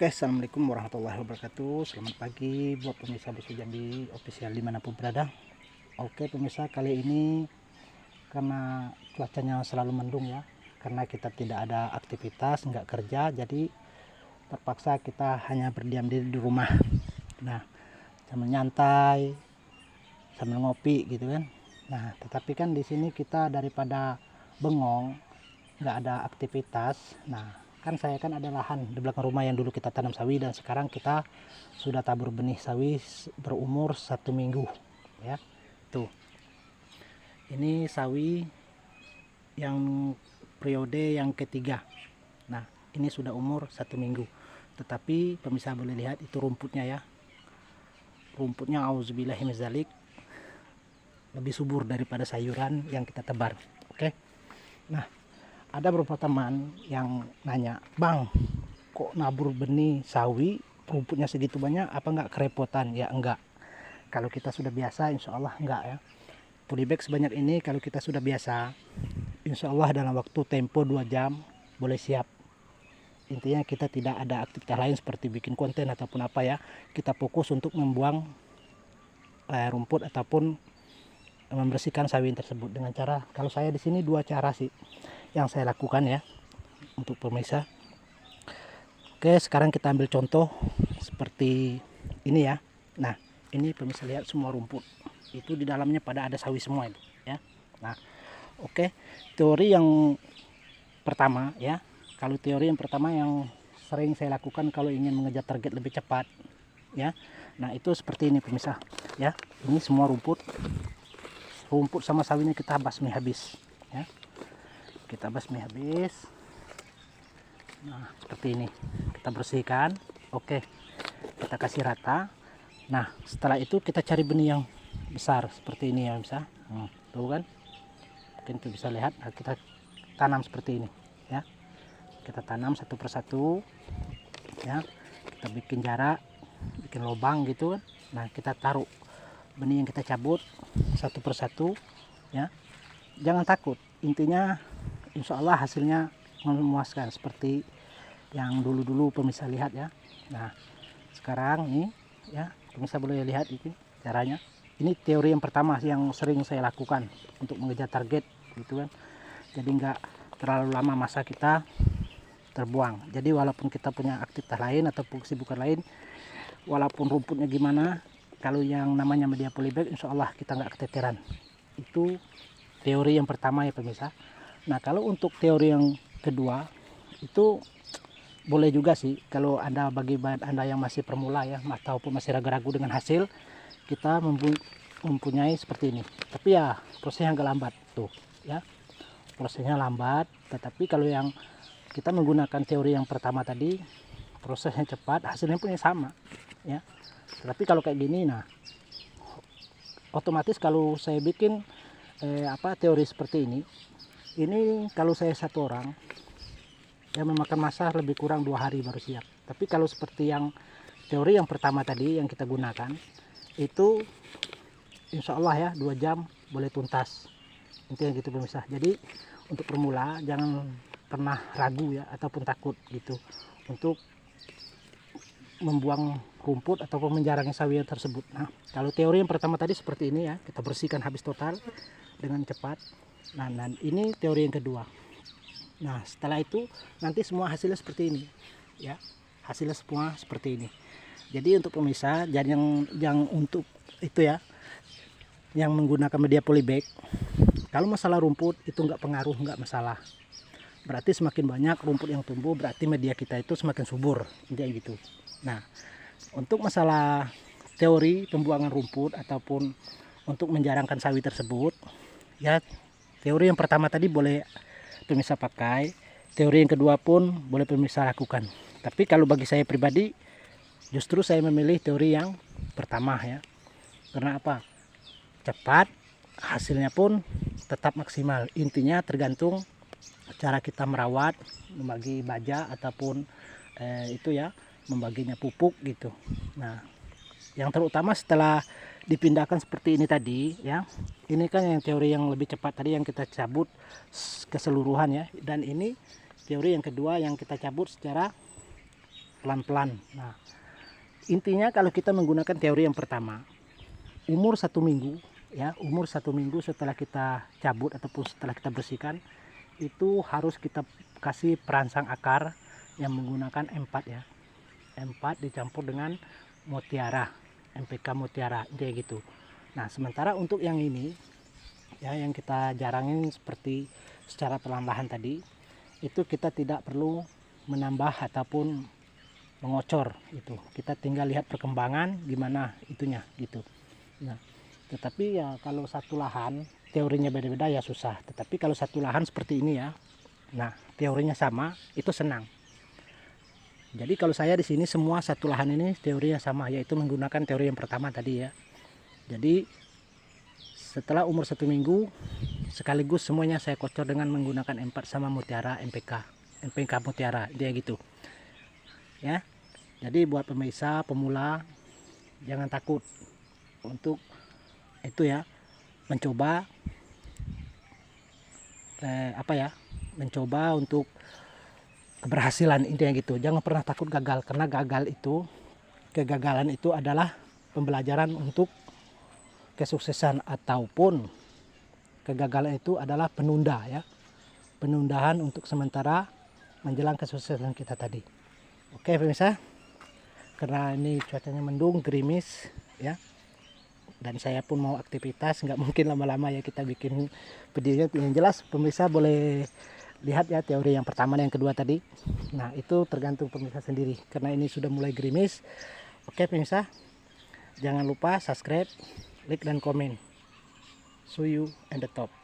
Oke, assalamualaikum warahmatullahi wabarakatuh. Selamat pagi buat pemirsa Bosku Jambi official dimanapun berada. Oke pemirsa, kali ini karena cuacanya selalu mendung ya, karena kita tidak ada aktivitas, nggak kerja, jadi terpaksa kita hanya berdiam diri di rumah. Nah, sambil nyantai, sambil ngopi gitu kan. Nah, tetapi kan di sini kita daripada bengong, nggak ada aktivitas. Nah, kan saya kan ada lahan di belakang rumah yang dulu kita tanam sawi, dan sekarang kita sudah tabur benih sawi berumur 1 minggu ya. Tuh, ini sawi yang periode yang ketiga. Nah, ini sudah umur 1 minggu, tetapi pemirsa boleh lihat itu rumputnya ya. Rumputnya auzubillahiminzalik lebih subur daripada sayuran yang kita tebar. Oke. Nah, ada beberapa teman yang nanya, "Bang, kok nabur benih sawi rumputnya segitu banyak, apa nggak kerepotan?" Ya enggak. Kalau kita sudah biasa, insya Allah enggak ya. Polybag sebanyak ini kalau kita sudah biasa, insya Allah dalam waktu tempo 2 jam boleh siap. Intinya kita tidak ada aktivitas lain seperti bikin konten ataupun apa ya. Kita fokus untuk membuang rumput ataupun membersihkan sawi tersebut dengan cara, kalau saya di sini 2 cara sih yang saya lakukan ya untuk pemirsa. Oke, sekarang kita ambil contoh seperti ini ya. Nah, ini pemirsa lihat semua rumput itu di dalamnya pada ada sawi semua itu ya. Nah, oke, teori yang pertama ya, kalau teori yang pertama yang sering saya lakukan kalau ingin mengejar target lebih cepat ya. Nah, itu seperti ini pemirsa ya. Ini semua rumput sama sawinya kita basmi habis ya. Kita basmi habis. Nah, seperti ini kita bersihkan. Oke, kita kasih rata. Nah, setelah itu kita cari benih yang besar seperti ini ya bisa. Tuh kan, mungkin tuh bisa lihat. Nah, kita tanam seperti ini ya. Kita tanam satu persatu ya. Kita bikin jarak, bikin lubang gitu kan. Nah, kita taruh benih yang kita cabut satu persatu ya. Jangan takut, intinya insya Allah hasilnya memuaskan seperti yang dulu-dulu pemirsa lihat ya. Nah, sekarang nih ya, pemirsa boleh lihat ini caranya. Ini teori yang pertama yang sering saya lakukan untuk mengejar target gitu kan. Jadi nggak terlalu lama masa kita terbuang. Jadi walaupun kita punya aktivitas lain atau kesibukan lain, walaupun rumputnya gimana, kalau yang namanya media polybag insya Allah kita nggak keteteran. Itu teori yang pertama ya pemirsa. Nah, kalau untuk teori yang kedua itu boleh juga sih kalau Anda, bagi Anda yang masih permula ya ataupun masih ragu-ragu dengan hasil, kita mempunyai seperti ini. Tapi ya prosesnya agak lambat tuh ya. Prosesnya lambat, tetapi kalau yang kita menggunakan teori yang pertama tadi prosesnya cepat, hasilnya pun sama ya. Tapi kalau kayak gini, nah otomatis kalau saya bikin teori seperti ini kalau saya satu orang ya memakan masa lebih kurang 2 hari baru siap. Tapi kalau seperti yang teori yang pertama tadi yang kita gunakan itu insya Allah ya 2 jam boleh tuntas. Intinya gitu pemirsa. Jadi untuk pemula jangan pernah ragu ya ataupun takut gitu untuk membuang rumput ataupun menjarangi sawi tersebut. Nah, kalau teori yang pertama tadi seperti ini ya, kita bersihkan habis total dengan cepat. Nah, ini teori yang kedua. Nah, setelah itu nanti semua hasilnya seperti ini ya. Hasilnya semua seperti ini. Jadi untuk pemirsa yang untuk itu ya, yang menggunakan media polybag, kalau masalah rumput itu nggak pengaruh, nggak masalah. Berarti semakin banyak rumput yang tumbuh, berarti media kita itu semakin subur, intinya gitu. Nah, untuk masalah teori pembuangan rumput ataupun untuk menjarangkan sawi tersebut ya, teori yang pertama tadi boleh pemirsa pakai, teori yang kedua pun boleh pemirsa lakukan. Tapi kalau bagi saya pribadi justru saya memilih teori yang pertama ya. Karena apa? Cepat, hasilnya pun tetap maksimal. Intinya tergantung cara kita merawat, membagi baja ataupun itu ya, membaginya pupuk gitu. Nah, yang terutama setelah dipindahkan seperti ini tadi ya, ini kan yang teori yang lebih cepat tadi yang kita cabut keseluruhan ya, dan ini teori yang kedua yang kita cabut secara pelan-pelan. Nah, intinya kalau kita menggunakan teori yang pertama, umur 1 minggu ya, umur 1 minggu setelah kita cabut ataupun setelah kita bersihkan, itu harus kita kasih perangsang akar yang menggunakan M4 ya. M4 dicampur dengan Mutiara, NPK Mutiara, kayak gitu. Nah, sementara untuk yang ini ya, yang kita jarangin seperti secara perlahan tadi, itu kita tidak perlu menambah ataupun mengocor itu. Kita tinggal lihat perkembangan gimana itunya gitu. Nah, tetapi ya kalau satu lahan teorinya beda-beda ya susah. Tetapi kalau satu lahan seperti ini ya, nah teorinya sama, itu senang. Jadi kalau saya di sini semua satu lahan ini teorinya sama, yaitu menggunakan teori yang pertama tadi ya. Jadi setelah umur 1 minggu sekaligus semuanya saya kocor dengan menggunakan M4 sama Mutiara NPK Mutiara, dia gitu ya. Jadi buat pemirsa pemula jangan takut untuk itu ya, mencoba mencoba untuk keberhasilan, intinya gitu. Jangan pernah takut gagal, karena kegagalan itu adalah pembelajaran untuk kesuksesan, ataupun kegagalan itu adalah penunda ya, penundaan untuk sementara menjelang kesuksesan kita tadi. Oke pemirsa, karena ini cuacanya mendung, gerimis ya, dan saya pun mau aktivitas, nggak mungkin lama-lama ya kita bikin videonya. Yang jelas pemirsa boleh lihat ya teori yang pertama dan yang kedua tadi. Nah itu tergantung pemirsa sendiri, karena ini sudah mulai gerimis. Oke pemirsa, jangan lupa subscribe, like dan komen. See you at the top.